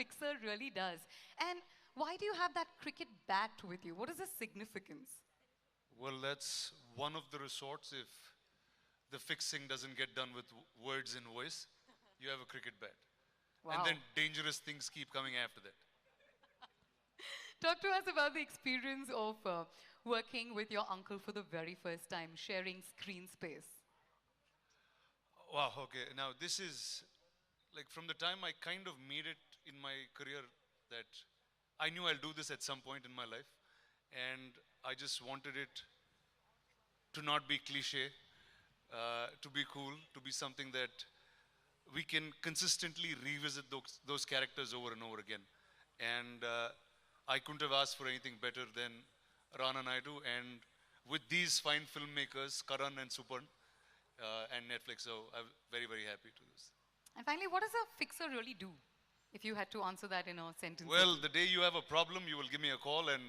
fixer really does. And why do you have that cricket bat with you? What is the significance? Well, that's one of the resorts if the fixing doesn't get done with words and voice. You have a cricket bat. Wow. And then dangerous things keep coming after that. Talk to us about the experience of working with your uncle for the very first time, sharing screen space. Wow, okay. Now, this is like from the time I kind of made it in my career that I knew I'll do this at some point in my life. And I just wanted it to not be cliche, to be cool, to be something that we can consistently revisit those characters over and over again. And I couldn't have asked for anything better than Rana Naidu and with these fine filmmakers, Karan and Suparn and Netflix. So I'm very, very happy to this. And finally, what does a fixer really do? If you had to answer that in a sentence. Well, the day you have a problem, you will give me a call and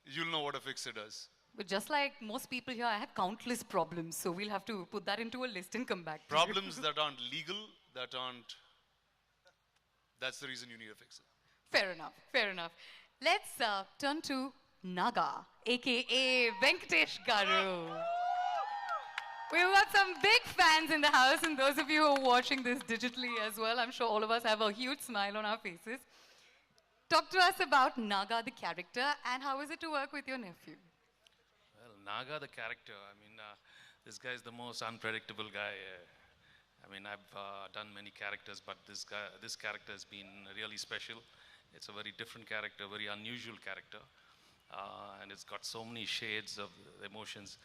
you'll know what a fixer does. But just like most people here, I have countless problems. So we'll have to put that into a list and come back. Problems that aren't legal, that aren't... That's the reason you need a fixer. Fair enough, fair enough. Let's turn to Naga, aka Venkatesh Garu. We've got some big fans in the house, and those of you who are watching this digitally as well, I'm sure all of us have a huge smile on our faces. Talk to us about Naga, the character, and how is it to work with your nephew? Well, Naga, the character, I mean, this guy is the most unpredictable guy. I mean, I've done many characters, but this character has been really special. It's a very different character, very unusual character. And it's got so many shades of emotions.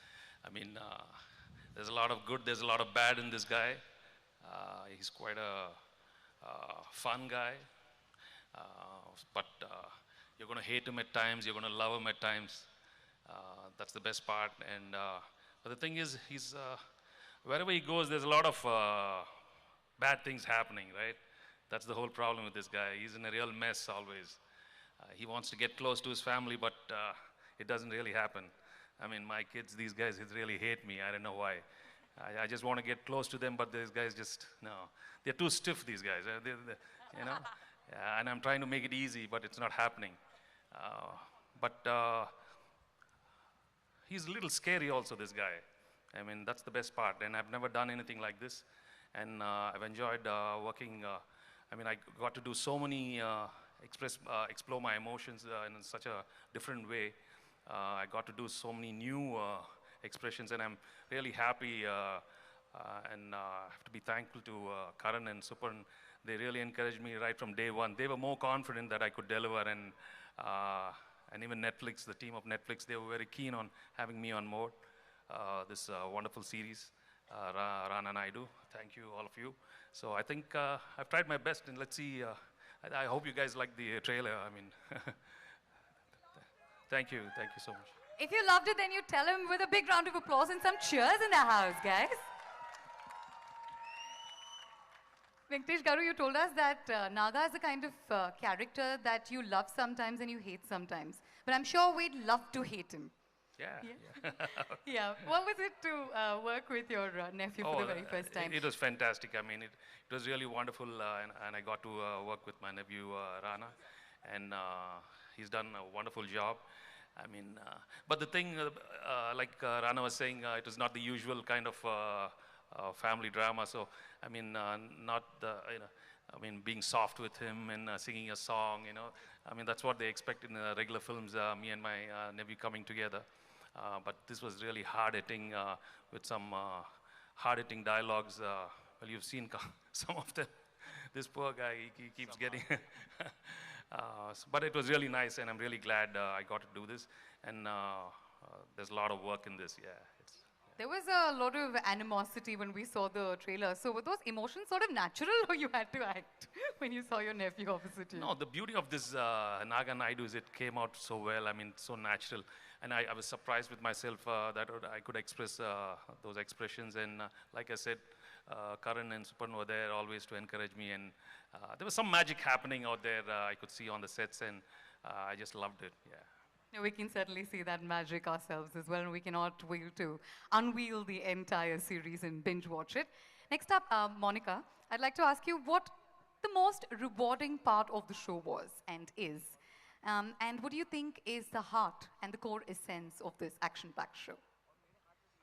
I mean, there's a lot of good, there's a lot of bad in this guy. He's quite a fun guy. But you're going to hate him at times, you're going to love him at times. That's the best part. And but the thing is, he's wherever he goes, there's a lot of bad things happening, right? That's the whole problem with this guy. He's in a real mess always. He wants to get close to his family, but it doesn't really happen. I mean, my kids, these guys, they really hate me. I don't know why. I just want to get close to them, but these guys just, no. They're too stiff, these guys. You know? Yeah, and I'm trying to make it easy, but it's not happening. But he's a little scary also, this guy. I mean, that's the best part. And I've never done anything like this. And I've enjoyed working. I mean, I got to do so many, explore my emotions in such a different way. I got to do so many new expressions, and I'm really happy. And I have to be thankful to Karan and Suparn. They really encouraged me right from day one. They were more confident that I could deliver, and even Netflix, the team of Netflix, they were very keen on having me on board this wonderful series, Rana Naidu. Thank you, all of you. So I think I've tried my best, and let's see. I hope you guys like the trailer. I mean, thank you so much. If you loved it, then you tell him with a big round of applause and some cheers in the house, guys. Venkatesh Garu, you told us that Naga is the kind of character that you love sometimes and you hate sometimes. But I'm sure we'd love to hate him. Yeah. Yeah. What was it to work with your nephew for the very first time? It was fantastic. I mean, it was really wonderful, and I got to work with my nephew, Rana, and he's done a wonderful job. I mean, but the thing, like Rana was saying, it was not the usual kind of family drama. So, I mean, not the, I mean, being soft with him and singing a song, I mean, that's what they expect in regular films, me and my nephew coming together. But this was really hard-hitting with some hard-hitting dialogues. Well, you've seen some of them. This poor guy, he keeps getting... but it was really nice, and I'm really glad I got to do this. And there's a lot of work in this, yeah. There was a lot of animosity when we saw the trailer. So were those emotions sort of natural, or you had to act when you saw your nephew opposite you? No, the beauty of this Naga Naidu is it came out so well, I mean, so natural. And I was surprised with myself that I could express those expressions. And like I said, Karan and Suparn were there always to encourage me. And there was some magic happening out there I could see on the sets, and I just loved it, yeah. We can certainly see that magic ourselves as well, and we cannot wait to unveil the entire series and binge watch it. Next up, Monica, I'd like to ask you, what the most rewarding part of the show was and is? And what do you think is the heart and the core essence of this action-packed show?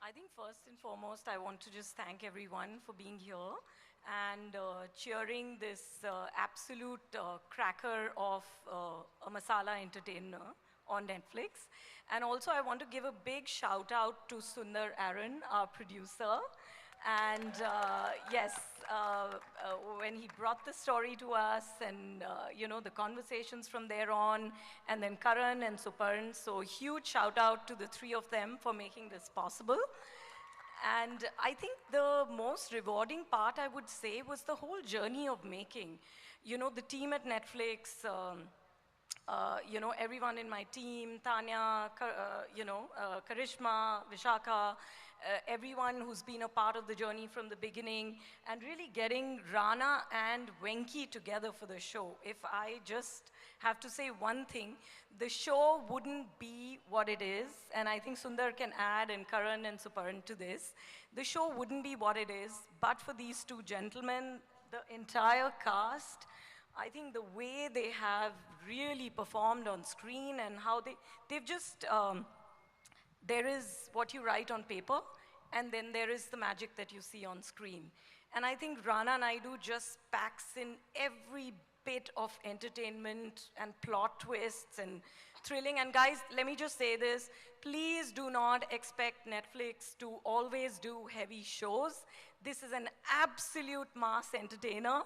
I think first and foremost, I want to just thank everyone for being here and cheering this absolute cracker of a masala entertainer on Netflix. And also, I want to give a big shout out to Sundar Aaron, our producer. And yes, when he brought the story to us and, you know, the conversations from there on, and then Karan and Suparn, so huge shout out to the three of them for making this possible. And I think the most rewarding part, I would say, was the whole journey of making. You know, the team at Netflix, you know, everyone in my team, Tanya, you know, Karishma, Vishaka, everyone who's been a part of the journey from the beginning, and really getting Rana and Venki together for the show. If I just have to say one thing, the show wouldn't be what it is, and I think Sundar can add, and Karan and Suparn to this. The show wouldn't be what it is, but for these two gentlemen, the entire cast, I think the way they have really performed on screen and how they've just, there is what you write on paper, and then there is the magic that you see on screen. And I think Rana Naidu just packs in every bit of entertainment and plot twists and thrilling. And guys, let me just say this, please do not expect Netflix to always do heavy shows. This is an absolute mass entertainer,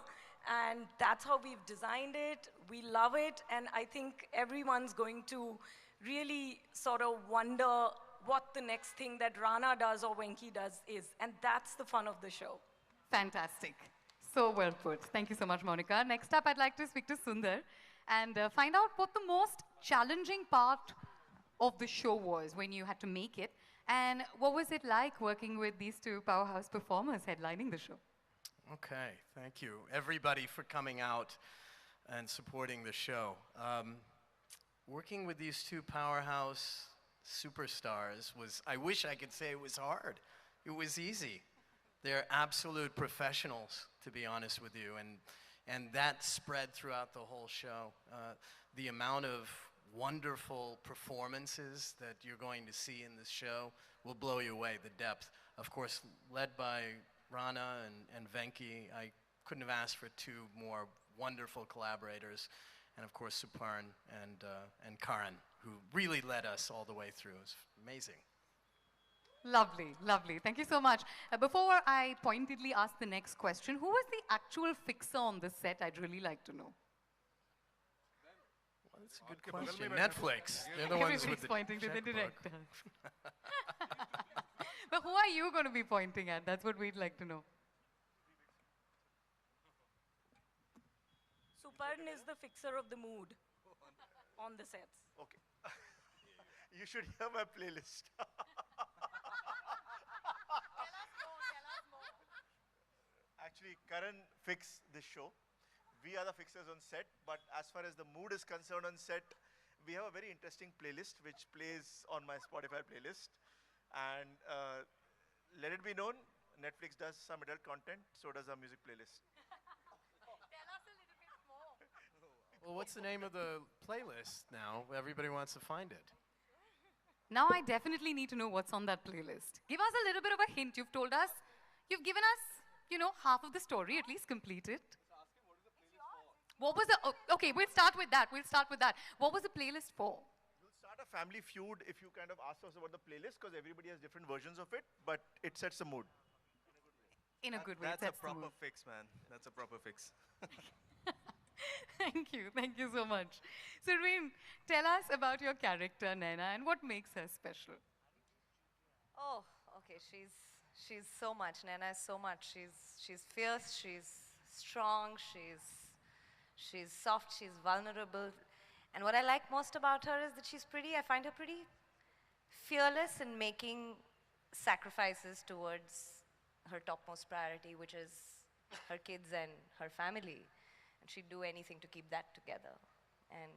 and that's how we've designed it. We love it, and I think everyone's going to really sort of wonder what the next thing that Rana does or Venki does is, and that's the fun of the show. Fantastic. So well put. Thank you so much, Monica. Next up, I'd like to speak to Sundar and find out what the most challenging part of the show was when you had to make it, and what was it like working with these two powerhouse performers headlining the show? Okay, thank you everybody for coming out and supporting the show. Working with these two powerhouse superstars was, I wish I could say it was hard. It was easy. They're absolute professionals, to be honest with you, and that spread throughout the whole show. The amount of wonderful performances that you're going to see in this show will blow you away, the depth. Of course, led by Rana and Venki, I couldn't have asked for two more wonderful collaborators, and of course Suparn and Karan, who really led us all the way through. It was amazing. Lovely, lovely. Thank you so much. Before I pointedly ask the next question, who was the actual fixer on the set? I'd really like to know. Well, that's a good question. Netflix. They're the ones with the pointing to the checkbook. director. But who are you going to be pointing at? That's what we'd like to know. Suparn is the fixer of the mood on the sets. Okay. You should hear my playlist. Actually, Karan fixed this show. We are the fixers on set, but as far as the mood is concerned on set, we have a very interesting playlist which plays on my Spotify playlist. And let it be known, Netflix does some adult content, so does our music playlist. Tell us a little bit more. Well, what's the name of the playlist now? Everybody wants to find it. Now I definitely need to know what's on that playlist. Give us a little bit of a hint. You've told us, you've given us, you know, half of the story, at least complete it. What was the, okay, we'll start with that. What was the playlist for? You'll start a family feud if you kind of ask us about the playlist, because everybody has different versions of it, but it sets the mood. In a good way. That's a proper fix, man. That's a proper fix. Thank you so much. Surveen, tell us about your character, Naina, and what makes her special. Oh, okay. She's so much. Naina is so much. She's fierce. She's strong. She's soft. She's vulnerable. And what I like most about her is that I find her pretty fearless in making sacrifices towards her topmost priority, which is her kids and her family. And she'd do anything to keep that together. And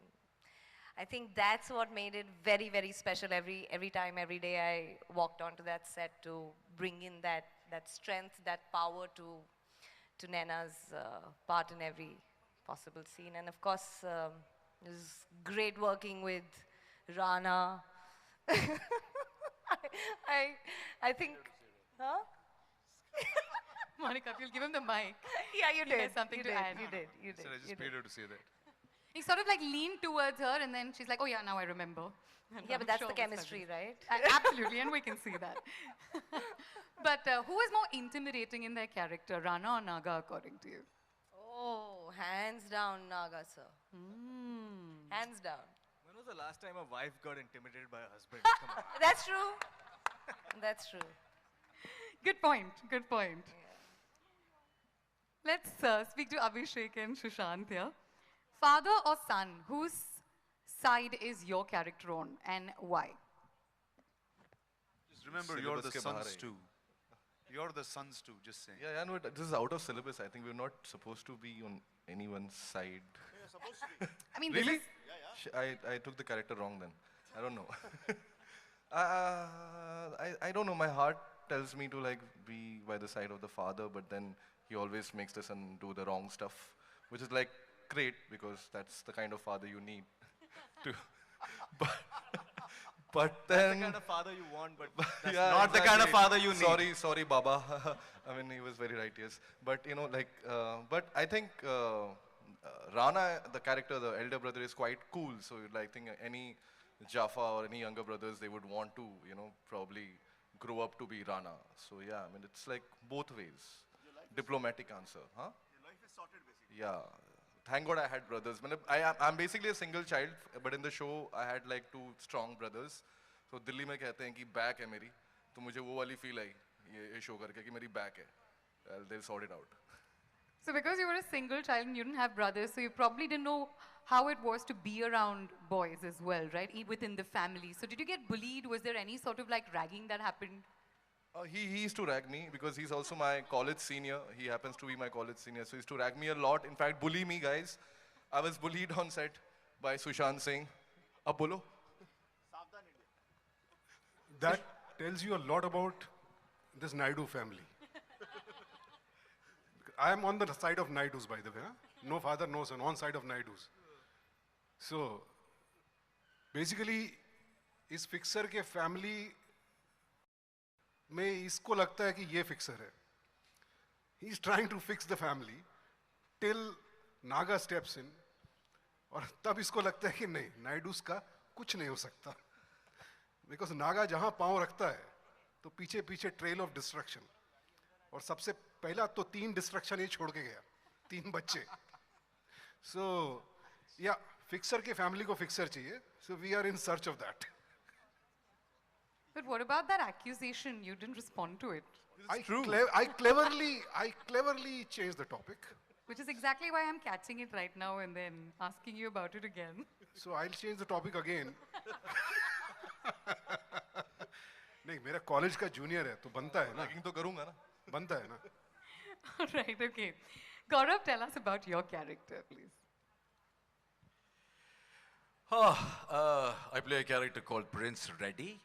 I think that's what made it very, very special every time, every day I walked onto that set, to bring in that strength, that power to Naina's part in possible scene. And of course, it was great working with Rana. I think, huh? Monica, if you'll give him the mic. Yeah, you He did. has something you to did. add. You did. You did. So I you just did. paid her to say that. He sort of like leaned towards her and then she's like, oh yeah, now I remember. And Yeah, I'm but that's sure the it was chemistry, fabulous. right? Absolutely, and we can see that. But who is more intimidating in their character, Rana or Naga, according to you? Oh, hands down, Naga, sir. Hands down. When was the last time a wife got intimidated by a husband? Come on. That's true. That's true. Good point, good point. Let's speak to Abhishek and Sushant here. Father or son, whose side is your character on and why? Just remember, you're the Syllabus ke bahar sons hai. too. You're the sons too, just saying. Yeah, no, this is out of syllabus. I think we're not supposed to be on anyone's side. You're supposed to be. I mean, Really? this is, I took the character wrong then. I don't know. I don't know. My heart tells me to like be by the side of the father, but then he always makes the son do the wrong stuff, which is like great because that's the kind of father you need to. But That's then the kind of father you want, but that's yeah, not the kind of exactly. father you need. Sorry, Baba. I mean, he was very right, yes. But you know, like, but I think Rana, the character, the elder brother, is quite cool. So I think any Jaffa or any younger brothers, they would want to, you know, probably grow up to be Rana. So yeah, I mean, it's like both ways. Diplomatic answer, huh? Your life is sorted basically. Yeah. Thank God I had brothers. I'm basically a single child, but in the show I had like two strong brothers. So Delhi में कहते हैं कि back है मेरी, तो मुझे वो वाली feel आई ये show करके कि मेरी back है. They'll sort it out. so because you were a single child and you didn't have brothers, so you probably didn't know how it was to be around boys as well, right? Within the family. So did you get bullied? Was there any sort of like ragging that happened? He used to rag me because he's also my college senior. He happens to be my college senior, so he used to rag me a lot. In fact, bully me, guys. I was bullied on set by Sushant saying, "Ab bolo." Savdhan India. That tells you a lot about this Naidu family. I am on the side of Naidus, by the way. Huh? No father, no son, on side of Naidus. So, basically, इस fixer के family में इसको लगता है कि ये fixer है. He is trying to fix the family till Naga steps in. और तब इसको लगता है कि नहीं, Naidus का कुछ नहीं हो सकता. Because Naga जहाँ पाँव रखता है, तो पीछे पीछे trail of destruction. और सबसे पहला तो 3 destruction ये छोड़ के गया, 3 बच्चे. So, yeah, fixer के family को fixer चाहिए. So we are in search of that. But what about that accusation? You didn't respond to it. I cleverly changed the topic. Which is exactly why I'm catching it right now and then asking you about it again. So I'll change the topic again. नहीं, मेरा college का junior है, तो बनता है ना. Ragging तो करूँगा ना. बनता है ना. All right, okay. Gaurav, tell us about your character, please. I play a character called Prince Reddy.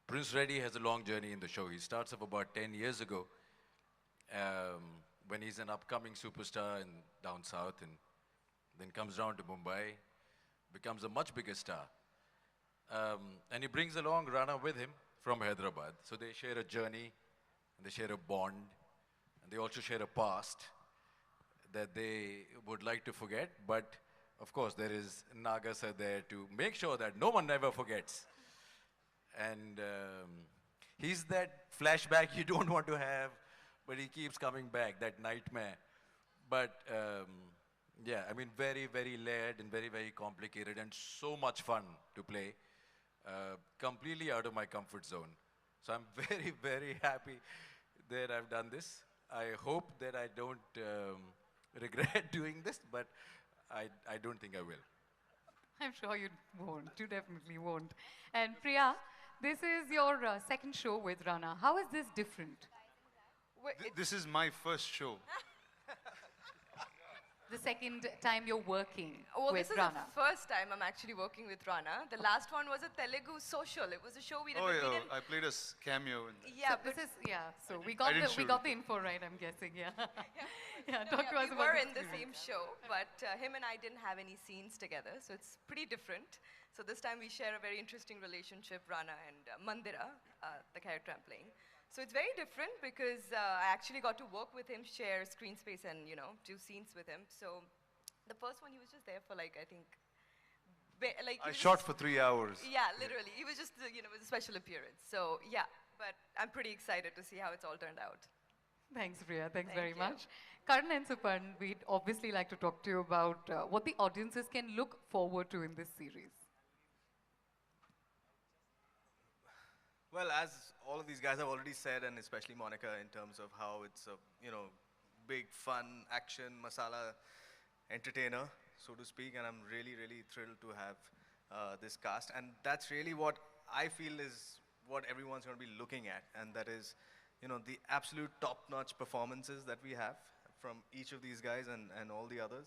Prince Reddy has a long journey in the show. He starts off about 10 years ago when he's an upcoming superstar in down south and then comes down to Mumbai, becomes a much bigger star. And he brings along Rana with him from Hyderabad. So they share a journey and they share a bond and they also share a past that they would like to forget, but of course there is Naga sir there to make sure that no one ever forgets. And he's that flashback you don't want to have, but he keeps coming back, that nightmare. But yeah, I mean, very, very layered and very, very complicated and so much fun to play. Completely out of my comfort zone. So I'm very, very happy that I've done this. I hope that I don't regret doing this, but I don't think I will. I'm sure you won't. You definitely won't. And Priya, this is your second show with Rana. How is this different? This is my first show. The second time you're working Well, with this is Rana. the first time I'm actually working with Rana. The last one was a Telugu social. It was a show we did. Oh, we yeah, didn't- I played a cameo in that. yeah, So this is, yeah, so we I got didn't the shoot info it. right, I'm guessing, yeah. Yeah, No, talk to us we about were the in the experience. same show, but him and I didn't have any scenes together, so it's pretty different. So this time we share a very interesting relationship, Rana and Mandira, the character I'm playing. So it's very different because I actually got to work with him, share screen space, and do scenes with him. So the first one, he was just there for like I think, like he I was shot just- for 3 hours. Yeah, literally, he was just it was a special appearance. So yeah, but I'm pretty excited to see how it's all turned out. Thanks, Priya. Thanks Thank very you. much. Karan and Supan, we'd obviously like to talk to you about what the audiences can look forward to in this series. Well, as all of these guys have already said, and especially Monica, in terms of how it's a big fun action masala entertainer, so to speak, and I'm really really thrilled to have this cast, and that's really what I feel is what everyone's going to be looking at, and that is, the absolute top-notch performances that we have from each of these guys and all the others.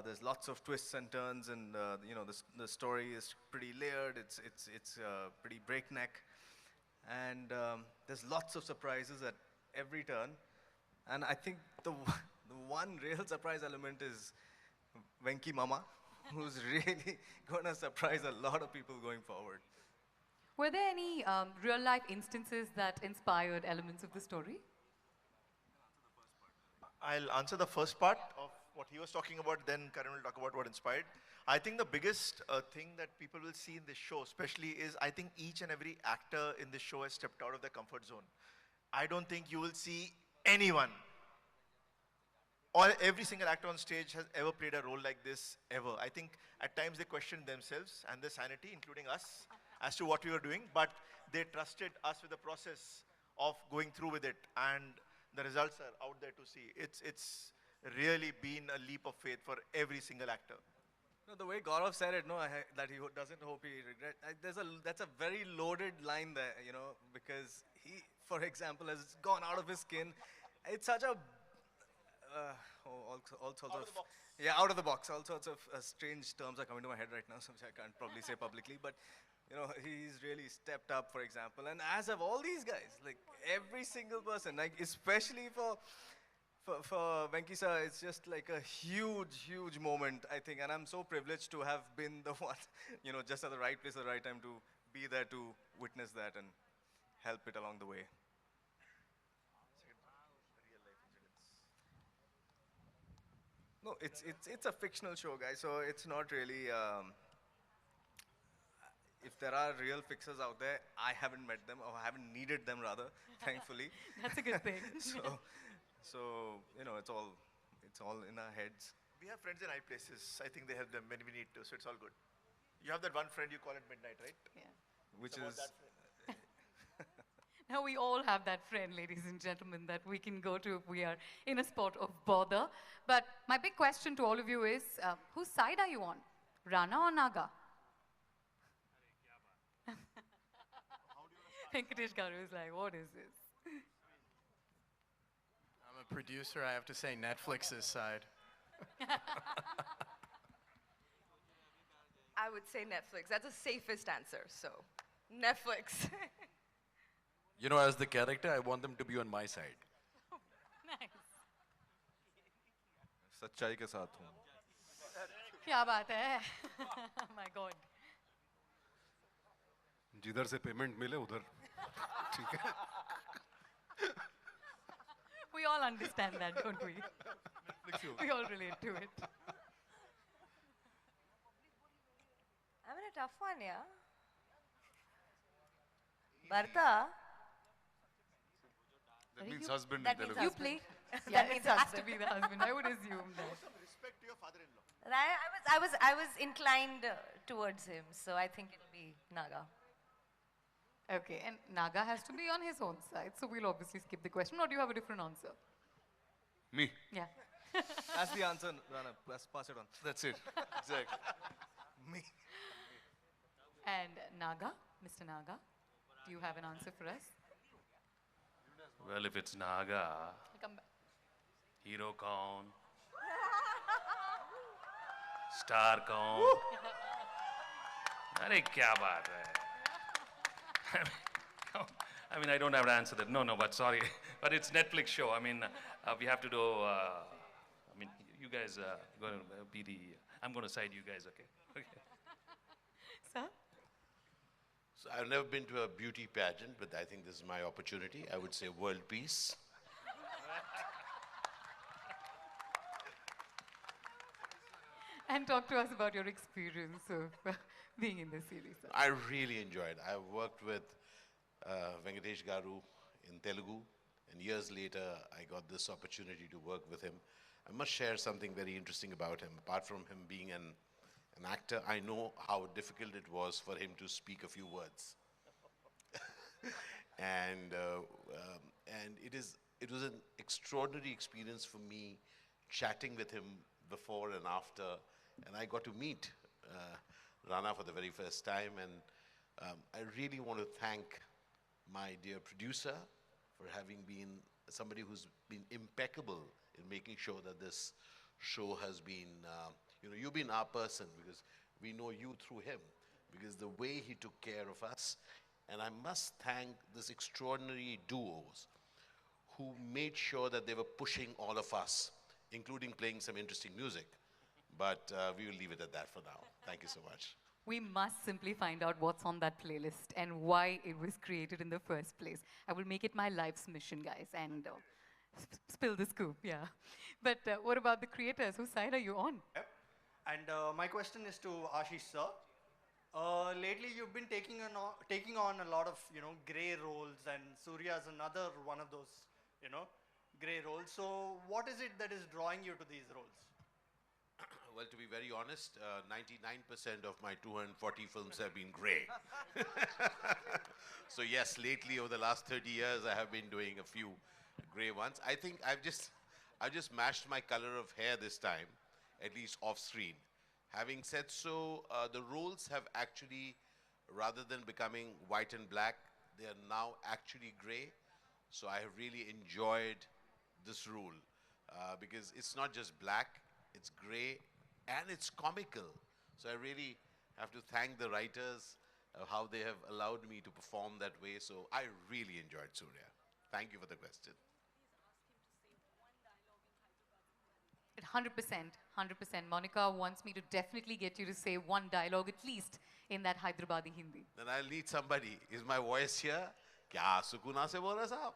There's lots of twists and turns, and the story is pretty layered. It's pretty breakneck, and there's lots of surprises at every turn. And I think the one real surprise element is Venki Mama, who's really gonna surprise a lot of people going forward. Were there any real-life instances that inspired elements of the story? I'll answer the first part of what he was talking about, then Karan will talk about what inspired. I think the biggest thing that people will see in this show, especially, is I think each and every actor in this show has stepped out of their comfort zone. I don't think you will see anyone, or every single actor on stage has ever played a role like this, ever. I think at times they questioned themselves and their sanity, including us, as to what we were doing, but they trusted us with the process of going through with it, and the results are out there to see. It's really been a leap of faith for every single actor. No, the way Gaurav said it, that he doesn't hope he regret. That's a very loaded line there, because he, for example, has gone out of his skin. It's such a all sorts of yeah, out of the box. All sorts of strange terms are coming to my head right now, so which I can't probably say publicly. But he's really stepped up, for example, and as have all these guys. Like every single person, like especially for Venki sir, it's just like a huge moment, I think, and I'm so privileged to have been the one, just at the right place at the right time to be there to witness that and help it along the way. No, it's a fictional show, guys. So it's not really. If there are real fixers out there, I haven't met them, or haven't needed them, rather, thankfully. That's a good thing. so it's all in our heads. We have friends in high places. I think they help them when we need to, so it's all good. You have that one friend you call at midnight, right? Yeah. Which It's about is that friend. Now we all have that friend, ladies and gentlemen, that we can go to if we are in a spot of bother. But my big question to all of you is, whose side are you on? Rana or Naga? Venkatesh Garu is like, what is this? I'm a producer, I have to say Netflix's side. I would say Netflix. That's the safest answer. So Netflix. As the character, I want them to be on my side. Nice. सच्चाई के साथ हूँ. क्या बात है? My God. जिधर से payment मिले उधर ठीक है. We all understand that, don't we? We all relate to it. I'm in a tough one, yeah. Bharta. That means husband that in means Telugu. You husband. play? That Yeah, means it has to husband. be the husband. I would assume that. Respect to your father-in-law. I was inclined towards him, so I think it'll be Naga. Okay, and Naga has to be on his own side, so we'll obviously skip the question. Or do you have a different answer? Me. Yeah. that's the answer, Rana. Pass it on. That's it. Exactly. Me. And Naga, Mr. Naga, do you have an answer for us? Well, if it's Naga, Come back. hero kaun, star kaun. अरे क्या बात है? I mean, I don't have to answer that. No, no, but sorry. But it's Netflix show. I mean, we have to do, I mean, you guys are going to be the, I'm going to side you guys, okay? Okay. Sir? So I've never been to a beauty pageant, but I think this is my opportunity. I would say world peace. And talk to us about your experience of being in the series. Sir. I really enjoyed. I worked with Venkatesh Garu in Telugu, and years later, I got this opportunity to work with him. I must share something very interesting about him. Apart from him being an actor, I know how difficult it was for him to speak a few words. and it was an extraordinary experience for me chatting with him before and after, and I got to meet Rana for the very first time, and I really want to thank my dear producer for having been somebody who's been impeccable in making sure that this show has been, you've been our person because we know you through him, because the way he took care of us. And I must thank this extraordinary duos who made sure that they were pushing all of us, including playing some interesting music. But we will leave it at that for now. Thank you so much. We must simply find out what's on that playlist and why it was created in the first place. I will make it my life's mission, guys, and spill the scoop, yeah. But what about the creators? Whose side are you on? Yep. And my question is to Ashish sir. Lately, you've been taking on a lot of gray roles, and Surya is another one of those gray roles. So, what is it that is drawing you to these roles? Well, to be very honest, 99% of my 240 films have been gray. So yes, lately over the last 30 years, I have been doing a few gray ones. I think I've just matched my color of hair this time, at least off screen. Having said so, the roles have actually, rather than becoming white and black, they are now actually gray. So I have really enjoyed this role because it's not just black, it's gray, and it's comical. So I really have to thank the writers of how they have allowed me to perform that way. So I really enjoyed Surya. Thank you for the question. 100%, 100%. Monica wants me to definitely get you to say one dialogue at least in that Hyderabadi Hindi. Then I'll need somebody. Is my voice here? Kya sukuna se bola saab?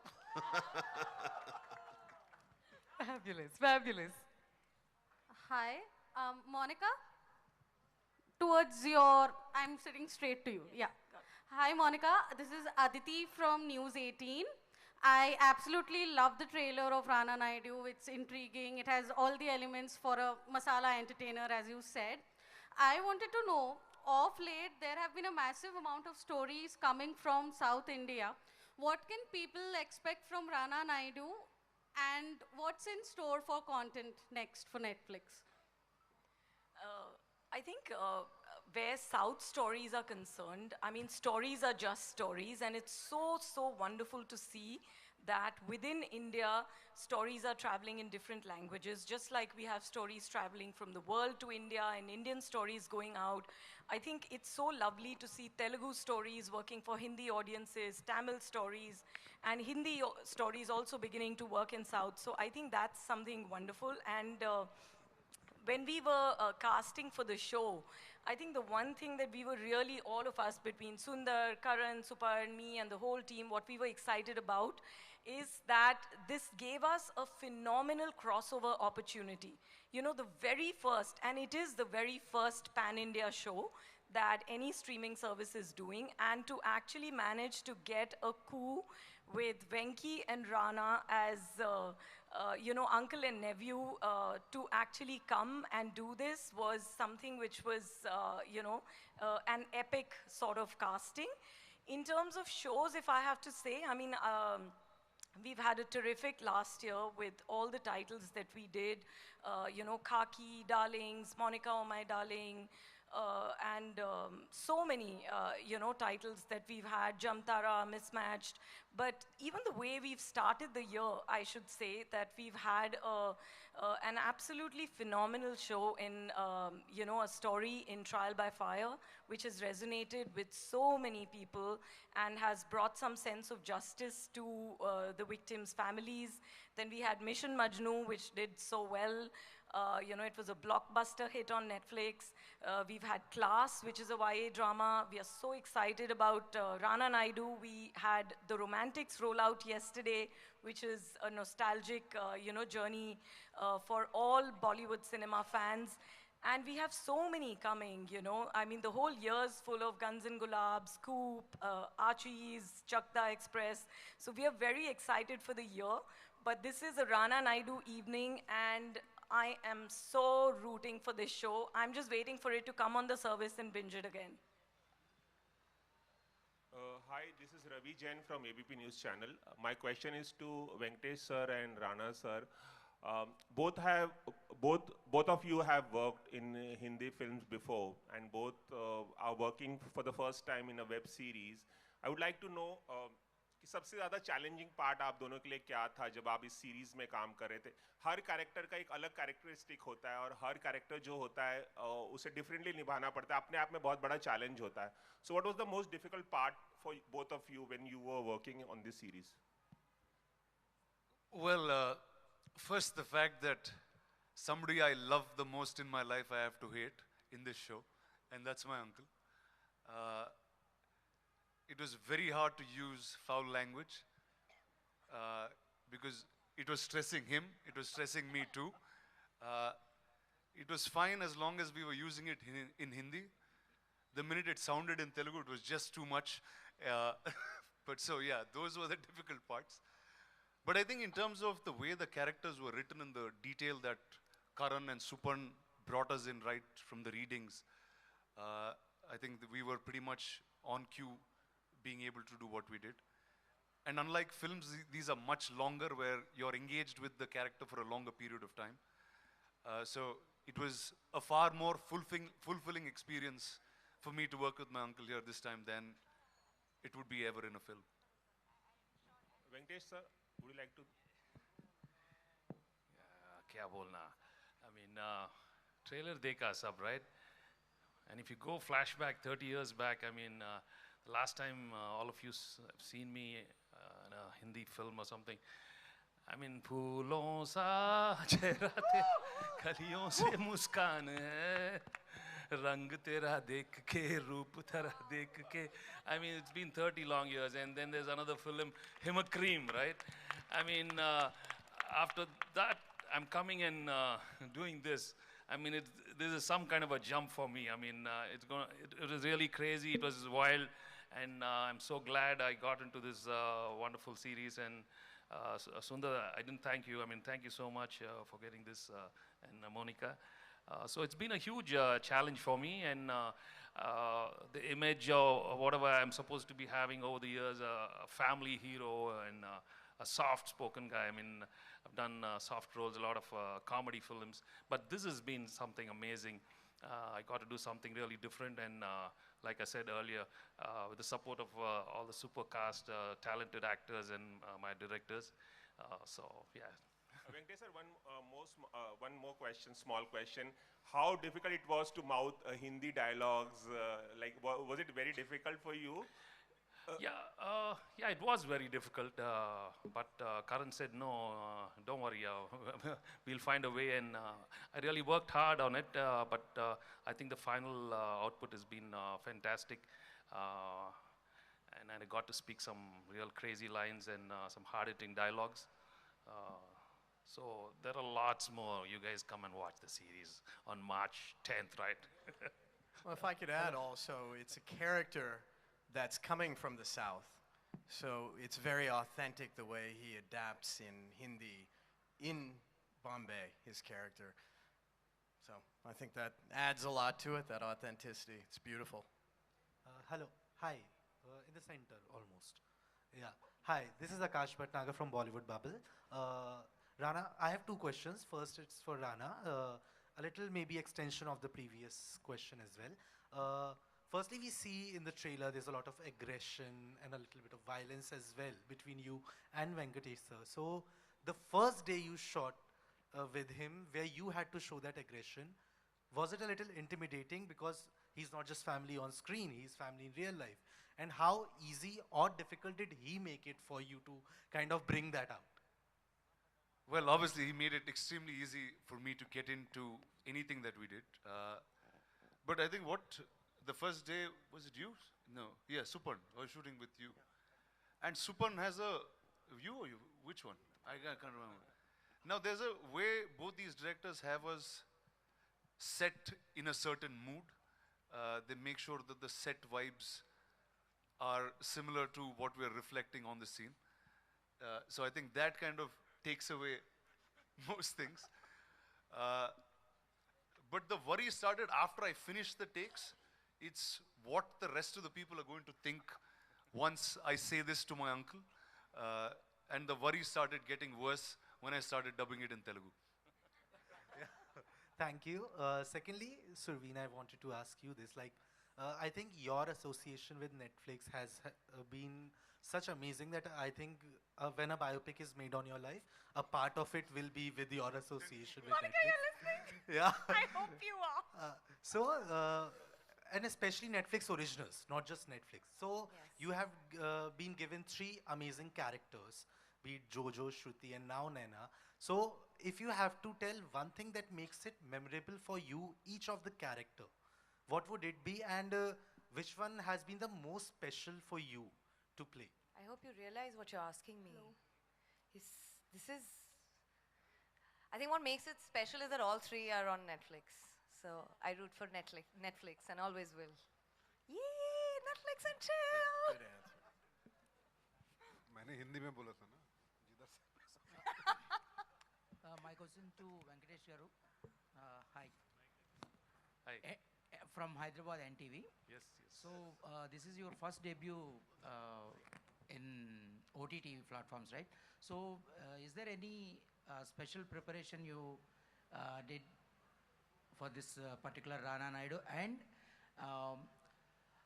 Fabulous, fabulous. Hi, Monica. Towards your, I'm sitting straight to you. Yeah. Hi, Monica. This is Aditi from News 18. I absolutely love the trailer of Rana Naidu. It's intriguing. It has all the elements for a masala entertainer, as you said. I wanted to know, of late, there have been a massive amount of stories coming from South India. What can people expect from Rana Naidu, and what's in store for content next for Netflix? I think where South stories are concerned, I mean, stories are just stories, and it's so, so wonderful to see that within India, stories are traveling in different languages, just like we have stories traveling from the world to India and Indian stories going out. I think it's so lovely to see Telugu stories working for Hindi audiences, Tamil stories, and Hindi stories also beginning to work in South. So I think that's something wonderful. And when we were casting for the show, I think the one thing that we were really, all of us, between Sundar, Karan, Supar, and me, and the whole team, what we were excited about is that this gave us a phenomenal crossover opportunity. You know, the very first, and it is the very first pan-India show that any streaming service is doing, and to actually manage to get a coup with Venki and Rana as uncle and nephew to actually come and do this was something which was, an epic sort of casting. In terms of shows, if I have to say, I mean, we've had a terrific last year with all the titles that we did, Khaki, Darlings, Monica, Oh My Darling, and so many, titles that we've had, Jamtara, Mismatched. But even the way we've started the year, I should say that we've had an absolutely phenomenal show in, a story in Trial by Fire, which has resonated with so many people and has brought some sense of justice to the victims' families. Then we had Mission Majnu, which did so well. It was a blockbuster hit on Netflix. We've had Class, which is a YA drama. We are so excited about Rana Naidu. We had The Romantics roll out yesterday, which is a nostalgic, journey for all Bollywood cinema fans. And we have so many coming, I mean, the whole year's full of Guns and Gulab, Scoop, Archie's, Chakda Express. So we are very excited for the year. But this is a Rana Naidu evening, and I am so rooting for this show. I'm just waiting for it to come on the service and binge it again. Hi, this is Ravi Jain from ABP News Channel. My question is to Venkatesh sir and Rana sir. Both of you have worked in Hindi films before, and both are working for the first time in a web series. I would like to know कि सबसे ज़्यादा challenging part आप दोनों के लिए क्या था जब आप इस सीरीज़ में काम कर रहे थे. हर कैरेक्टर का एक अलग कैरेक्टरिस्टिक होता है और हर कैरेक्टर जो होता है उसे डिफरेंटली निभाना पड़ता है, अपने आप में बहुत बड़ा चैलेंज होता है. So what was the most difficult part for both of you when you were working on this series? Well, first the fact that somebody I love the most in my life I have to hate in this show, and that's my uncle. It was very hard to use foul language because it was stressing him, it was stressing me too. It was fine as long as we were using it in Hindi. The minute it sounded in Telugu, it was just too much. But so yeah, those were the difficult parts. But I think in terms of the way the characters were written and the detail that Karan and Supan brought us in right from the readings, I think that we were pretty much on cue, being able to do what we did. And unlike films, these are much longer where you're engaged with the character for a longer period of time. So it was a far more fulfilling experience for me to work with my uncle here this time than it would be ever in a film. Venkatesh sir, would you like to? Kya bolna? I mean, trailer dekha sab, right? And if you go flashback 30 years back, I mean, the last time all of you have seen me in a Hindi film or something, I mean, phoolon sa chehra te kaliyon se muskaan hai, rang tera dekh ke, roop tera dekh ke. I mean, it's been 30 long years, and then there's another film, Himacream, right? I mean, after that, I'm coming and doing this. I mean, this is some kind of a jump for me. I mean, it was really crazy. It was wild. And I'm so glad I got into this wonderful series. And Sundar, I didn't thank you. I mean, thank you so much for getting this, and Monica. So it's been a huge challenge for me. And the image of whatever I'm supposed to be having over the years, a family hero and a soft-spoken guy. I mean, I've done soft roles, a lot of comedy films. But this has been something amazing. I got to do something really different, and like I said earlier, with the support of all the super cast, talented actors and my directors. So, yeah. Venkatesh sir, one more question, small question. How difficult it was to mouth Hindi dialogues? Was it very difficult for you? Yeah, it was very difficult, but Karan said, no, don't worry, we'll find a way, and I really worked hard on it, but I think the final output has been fantastic, and I got to speak some real crazy lines and some hard-hitting dialogues. So there are lots more. You guys come and watch the series on March 10th, right? Well, if I could add also, it's a character that's coming from the South. So it's very authentic the way he adapts in Hindi in Bombay, his character. So I think that adds a lot to it, that authenticity. It's beautiful. Hello. Hi. In the center, almost. Yeah. Hi, this is Akash Bhatnagar from Bollywood Bubble. Rana, I have two questions. First, it's for Rana. A little maybe extension of the previous question as well. Firstly, we see in the trailer there's a lot of aggression and a little bit of violence as well between you and Venkatesh sir. So the first day you shot with him, where you had to show that aggression, was it a little intimidating because he's not just family on screen, he's family in real life? And how easy or difficult did he make it for you to kind of bring that out? Well, obviously, he made it extremely easy for me to get into anything that we did. But I think the first day, was it you? No, yeah, Supan. I was shooting with you. And Supan has you or you? Which one? I can't remember. Now, there's a way both these directors have us set in a certain mood. They make sure that the set vibes are similar to what we're reflecting on the scene. So I think that kind of takes away most things. But the worry started after I finished the takes. It's what the rest of the people are going to think once I say this to my uncle. And the worry started getting worse when I started dubbing it in Telugu. Thank you. Secondly, Surveen, I wanted to ask you this. I think your association with Netflix has been such amazing that I think when a biopic is made on your life, a part of it will be with your association with Monica, Netflix. you're listening? Yeah. I hope you are. And especially Netflix originals, not just Netflix. So you have been given 3 amazing characters, be it Jojo, Shruti, and now Naina. So if you have to tell one thing that makes it memorable for you, each of the character, what would it be, and which one has been the most special for you to play? I hope you realize what you're asking me. I think what makes it special is that all 3 are on Netflix. So I root for Netflix and always will. Yay, Netflix and chill! Good answer. मैंने हिंदी में बोला था ना जिधर से My question to Venkatesh Garu. Hi. Hi. From Hyderabad NTV. Yes. So this is your first debut in OTT platforms, right? So is there any special preparation you did for this particular Rana Naidu? And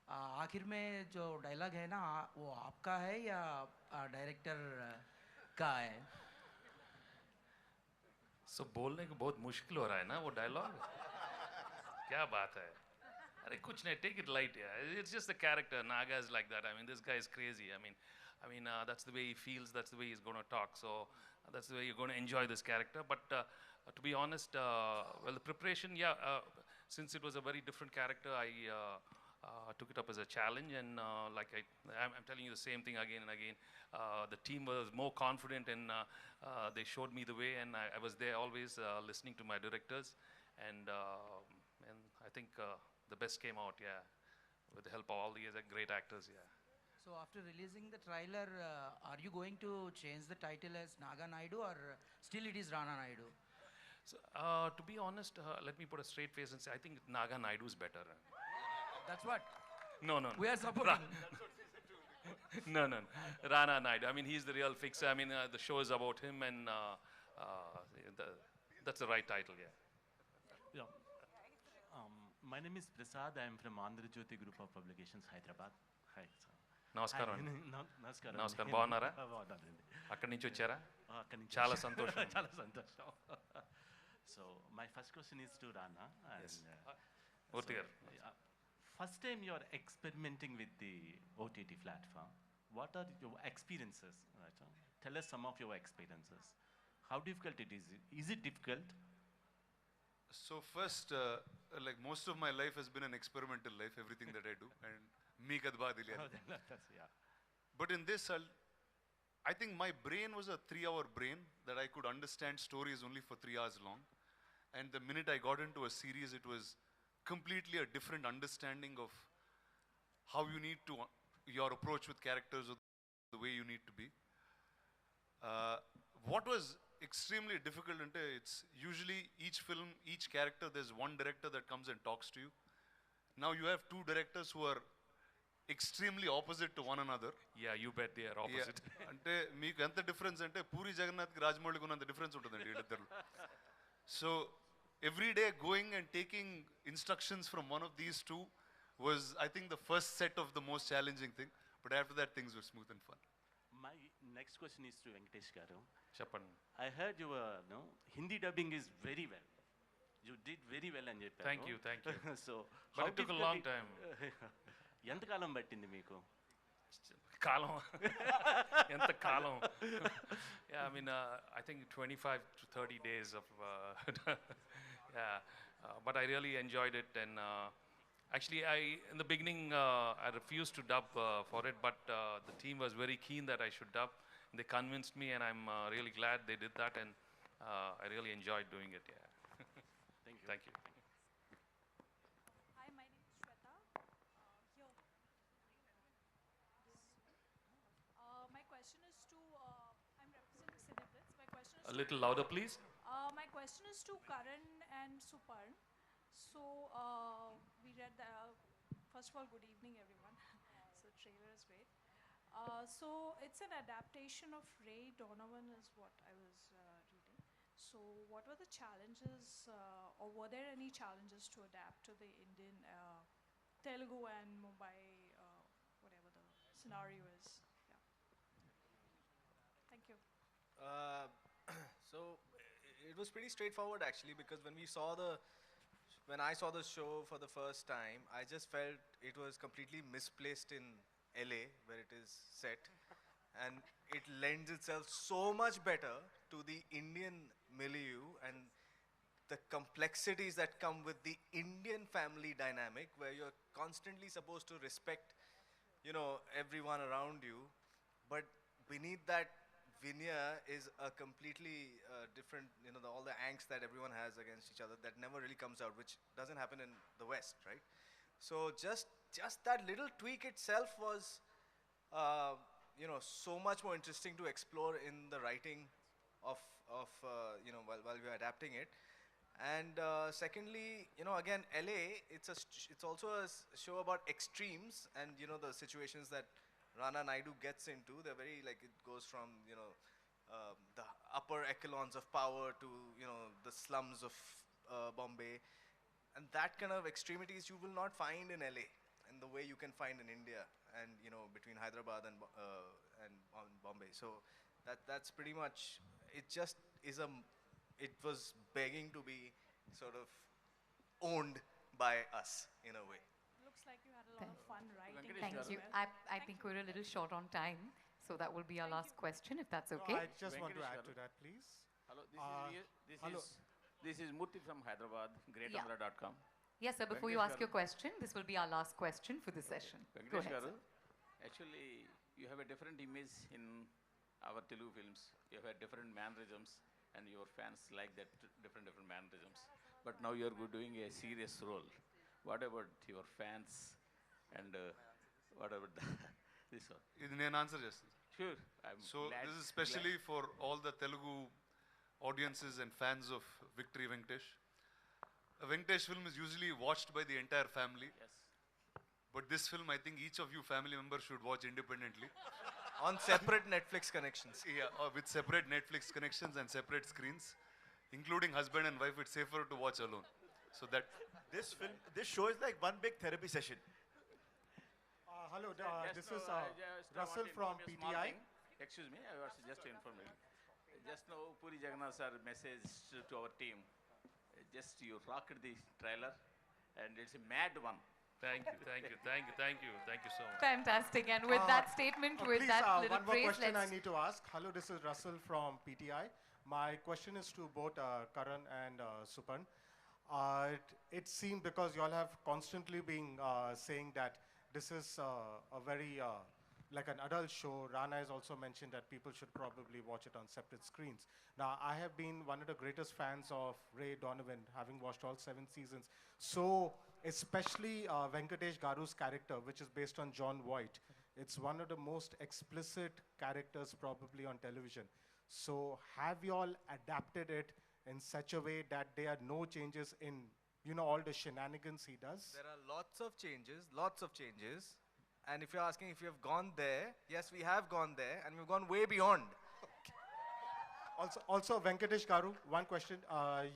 आखिर में जो dialogue है ना, वो आपका है या director का है? So बोलने को बहुत मुश्किल हो रहा है ना वो डायलॉग. क्या बात है? अरे कुछ नहीं, take it light, yeah. It's just the character. Naga is like that. I mean, this guy is crazy. I mean, that's the way he feels. That's the way he's going to talk. So that's the way you're going to enjoy this character. But to be honest, well, the preparation, since it was a very different character, I took it up as a challenge. And I'm telling you the same thing again and again. The team was more confident, and they showed me the way. And I was there always listening to my directors. And I think the best came out, with the help of all these great actors, So after releasing the trailer, are you going to change the title as Naga Naidu, or still it is Rana Naidu? So, to be honest, let me put a straight face and say, I think Naga Naidu is better. That's what? No. We are supporting. No. Rana Naidu. I mean, he's the real fixer. I mean, the show is about him, and that's the right title, Yeah. My name is Prasad. I am from Andhra Jyoti Group of Publications, Hyderabad. Hi, sir. నమస్కారం. నమస్కారం. నమస్కారం, బాగున్నారా? బాగున్నానండి. అక్కడి నుంచి వచ్చారా? అక్కడి నుంచి. చాలా సంతోషం. చాలా సంతోషం. So my first question is to Rana. Yes. Murthy garu. First time you are experimenting with the OTT platform. What are your experiences? Tell us some of your experiences. How difficult it is? Is it difficult? So first, like most of my life has been an experimental life, everything that I do. And me kadbaad Yeah. But in this, I think my brain was a 3-hour brain that I could understand stories only for 3 hours long. And the minute I got into a series, it was completely a different understanding of how you need to, your approach with characters, or the way you need to be. What was extremely difficult, it's usually each film, each character, there's one director that comes and talks to you. Now you have 2 directors who are extremely opposite to one another. Yeah, you bet they are opposite. అంటే మీకు ఎంత difference అంటే పూరి జగన్నాథ్కి రాజమౌళికి ఉన్నంత difference ఉంటుందండి వీళ్ళిద్దరు. So every day going and taking instructions from one of these two was, I think, the first set of the most challenging thing. But after that, things were smooth and fun. My next question is to Venkatesh Garu. Chappan. I heard your Hindi dubbing is very well. You did very well అని చెప్పారు. Thank you, thank you. So, But how it took a long time. ఎంతకాలం పట్టింది మీకు? Kalam. Yenta kalam. Yeah, I mean, I think 25 to 30 days of, yeah. But I really enjoyed it, and actually, in the beginning, I refused to dub for it, but the team was very keen that I should dub. They convinced me, and I'm really glad they did that, and I really enjoyed doing it. Yeah. Thank you. Thank you. Hi, my name is Shweta. Here. My question is to, I'm representing Cineblitz. My question is A little louder, please. My question is to Karan and Suparn. So, we read the, first of all, good evening, everyone. So, trailer is great. So, it's an adaptation of Ray Donovan is what I was reading. So, what were the challenges, or were there any challenges to adapt to the Indian, Telugu and Mumbai, whatever the scenario is? Yeah. Thank you. So it was pretty straightforward actually, because when I saw the show for the first time, I just felt it was completely misplaced in LA where it is set, and it lends itself so much better to the Indian milieu and the complexities that come with the Indian family dynamic, where you're constantly supposed to respect, you know, everyone around you, but beneath that veneer is a completely different, you know, all the angst that everyone has against each other that never really comes out, which doesn't happen in the West, right? So just that little tweak itself was, you know, so much more interesting to explore in the writing of you know, while we were adapting it. And secondly, you know, again, LA, it's also a show about extremes and, you know, the situations that Rana Naidu gets into. They're very, like, it goes from, you know, the upper echelons of power to, you know, the slums of Bombay. And that kind of extremities you will not find in LA in the way you can find in India and, you know, between Hyderabad and Bombay. So that's pretty much, it just is it was begging to be sort of owned by us in a way. Looks like you had a lot of fun writing. Thank you. I think we're a little short on time, so that will be our last question, if that's No, okay. I just want to add to that, please. Hello, hello. This is Murthy from Hyderabad, Yeah. greatandhra.com. Yes, sir, before you ask your question, this will be our last question for this session. Go Venkatesh ahead, garu, sir. actually, you have a different image in our Telugu films. You have different mannerisms, and your fans like that different mannerisms. But now you are doing a serious role. What about your fans, and what about this one? ఇది నేను answer చేస్తాను. Sure, I'm So glad, this is especially for all the Telugu audiences and fans of Victory Venkatesh. A Venkatesh film is usually watched by the entire family. Yes. But this film, I think each of you family members should watch independently. On separate Netflix connections. Yeah, with separate Netflix connections and separate screens, including husband and wife. It's safer to watch alone. So that this show is like one big therapy session. Hello, Just this now, is I just Russell want to from inform you a small PTI. thing. Excuse me, I was just to inform you. Just now, Puri Jagannath sir message to our team. Just you rocked the trailer, and it's a mad one. Thank you, thank you, thank you, thank you, thank you so much. Fantastic. And with that statement, with please, that little one more praise, question I let's... need to ask. Hello, this is Russell from PTI. My question is to both Karan and Supan. It seemed, because you all have constantly been saying that this is a very, like an adult show. Rana has also mentioned that people should probably watch it on separate screens. Now, I have been one of the greatest fans of Ray Donovan, having watched all 7 seasons. So, especially Venkatesh Garu's character, which is based on John Voight. It's one of the most explicit characters probably on television. So, have you all adapted it in such a way that there are no changes in, you know, all the shenanigans he does? There are lots of changes. And if you're asking if we have gone there, yes, we have gone there, and we've gone way beyond. Also, Venkatesh Garu, one question.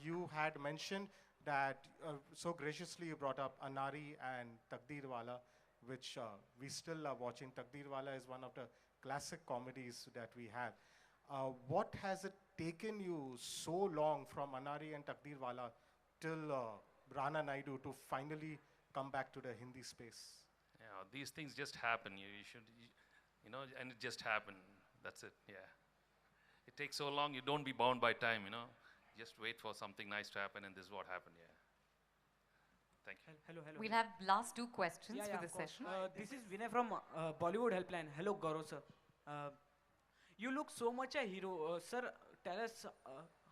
You had mentioned that so graciously you brought up Anari and Takdeerwala, which we still love watching. Takdeerwala is one of the classic comedies that we have. What has it taken you so long from Anari and Takdeerwala till Rana Naidu to finally come back to the Hindi space? Yeah, these things just happen. You know, and it just happened. That's it. Yeah. It takes so long. You don't be bound by time. You know, just wait for something nice to happen, and this is what happened. Yeah. Thank you. Hello. We'll have last two questions for of this course. session. This is Vinay from Bollywood Helpline. Hello, Gaurav sir. You look so much a hero. Sir, tell us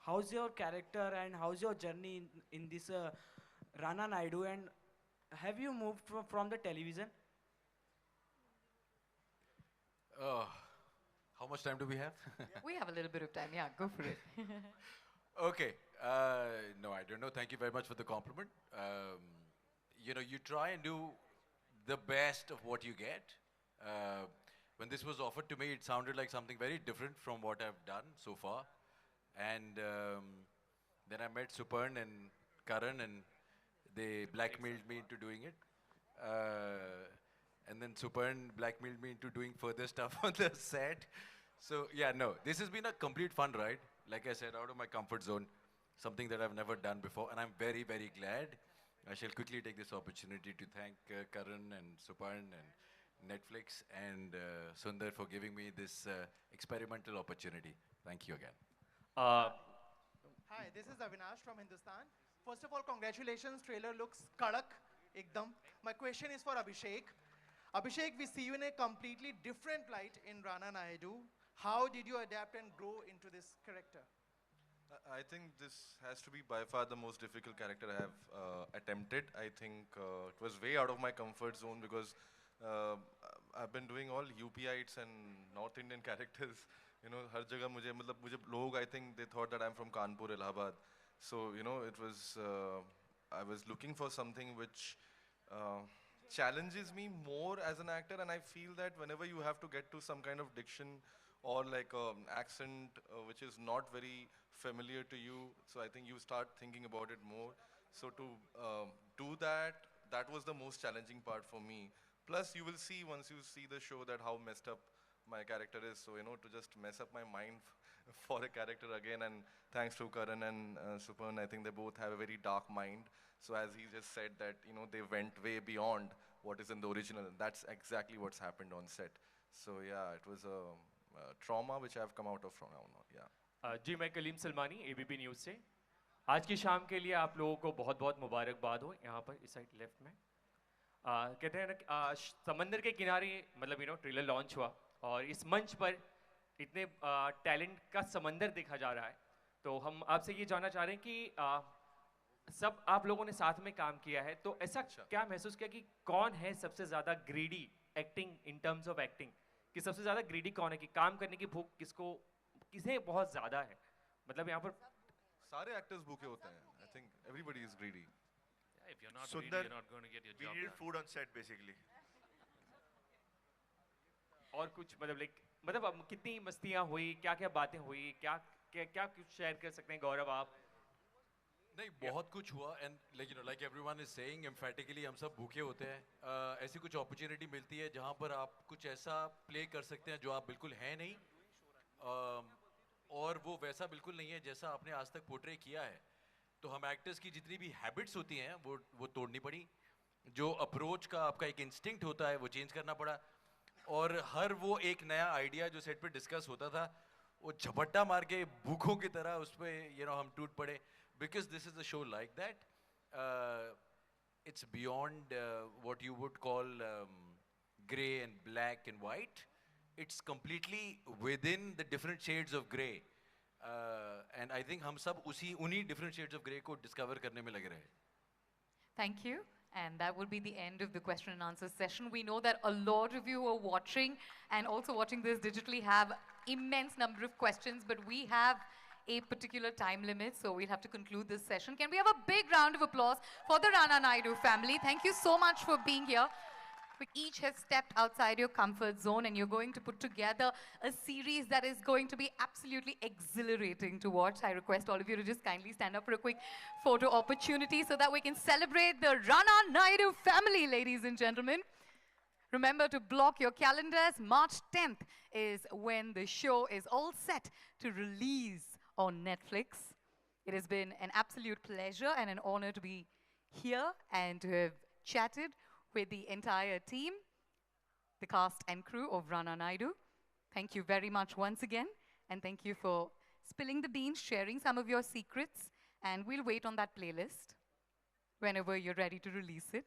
how's your character and how's your journey in this Rana Naidu, and have you moved from the television? How much time do we have? We have a little bit of time. Yeah, go for it. Okay. No, I don't know. Thank you very much for the compliment. You know, you try and do the best of what you get. When this was offered to me, it sounded like something very different from what I've done so far. And then I met Suparn and Karan, and they blackmailed me into doing it. And then Suparn blackmailed me into doing further stuff on the set. So yeah, no, this has been a complete fun ride. Like I said, out of my comfort zone, something that I've never done before, and I'm very, very glad. I shall quickly take this opportunity to thank Karan and Suparn and Netflix and Sundar for giving me this experimental opportunity. Thank you again. Hi, this is Avinash from Hindustan. First of all, congratulations. Trailer looks kadak, ekdam. My question is for Abhishek. Abhishek, we see you in a completely different light in Rana Naidu. How did you adapt and grow into this character? I think this has to be by far the most difficult character I have attempted. I think it was way out of my comfort zone because I've been doing all UPites and North Indian characters. You know, har jagah mujhe log, I think they thought that I'm from Kanpur, Allahabad. So, you know, it was, I was looking for something which challenges me more as an actor, and I feel that whenever you have to get to some kind of diction or like accent which is not very familiar to you, so I think you start thinking about it more. So to do that, that was the most challenging part for me. Plus you will see once you see the show that how messed up my character is, so you know, to just mess up my mind for a character again, and thanks to Karan and Suparn, I think they both have a very dark mind. So as he just said that, you know, they went way beyond what is in the original, and that's exactly what's happened on set. So yeah, it was a trauma which I've come out of from now on, yeah. जी मैं Kaleem Salmani ABP news से आज की शाम के लिए आप लोगों को बहुत बहुत मुबारकबाद हो यहाँ पर इस साइड लेफ्ट में कहते हैं ना समंदर के किनारे मतलब ट्रेलर लॉन्च हुआ और इस मंच पर इतने टैलेंट का समंदर देखा जा रहा है तो हम आपसे ये जानना चाह रहे हैं कि सब आप लोगों ने साथ में काम किया है तो ऐसा क्या महसूस किया कि कौन है सबसे ज़्यादा greedy acting in terms of acting कि सबसे ज़्यादा ग्रीडी कौन है कि काम करने की भूख किसे बहुत ज़्यादा है मतलब यहाँ पर सारे एक्टर्स भूखे होते हैं I think everybody is greedy. Yeah, if you're not Sundar, greedy, you're not going to get your job we need done. food on set basically. और कुछ मतलब अब कितनी मस्तियाँ हुई क्या क्या बातें हुई क्या कुछ शेयर कर सकते हैं गौरव आप नहीं बहुत कुछ हुआ and like everyone is saying emphatically हम सब भूखे होते हैं ऐसी कुछ अपॉर्चुनिटी मिलती है जहाँ पर आप कुछ ऐसा प्ले कर सकते हैं जो आप बिल्कुल हैं नहीं और वो वैसा बिल्कुल नहीं है जैसा आपने आज तक पोर्ट्रे किया है तो हम एक्टर्स की जितनी भी हैबिट्स होती हैं वो तोड़नी पड़ी जो अप्रोच का आपका एक इंस्टिंक्ट होता है वो चेंज करना पड़ा और हर वो एक नया आइडिया जो सेट पे डिस्कस होता था वो झपट्टा मार के भूखों की तरह उस पर हम टूट पड़े because this is a show like that it's beyond what you would call gray and black and white it's completely within the different shades of gray and I think हम सब उन्हीं different shades of gray को discover करने में लगे रहे Thank you. And that will be the end of the question and answer session. We know that a lot of you are watching and also watching this digitally have immense number of questions, but we have a particular time limit, so we'll have to conclude this session. Can we have a big round of applause for the Rana Naidu family? Thank you so much for being here. We each have stepped outside your comfort zone and you're going to put together a series that is going to be absolutely exhilarating to watch. I request all of you to just kindly stand up for a quick photo opportunity so that we can celebrate the Rana Naidu family, ladies and gentlemen. Remember to block your calendars. March 10th is when the show is all set to release on Netflix. It has been an absolute pleasure and an honor to be here and to have chatted with the entire team, the cast and crew of Rana Naidu. Thank you very much once again, and thank you for spilling the beans, sharing some of your secrets, and we'll wait on that playlist whenever you're ready to release it.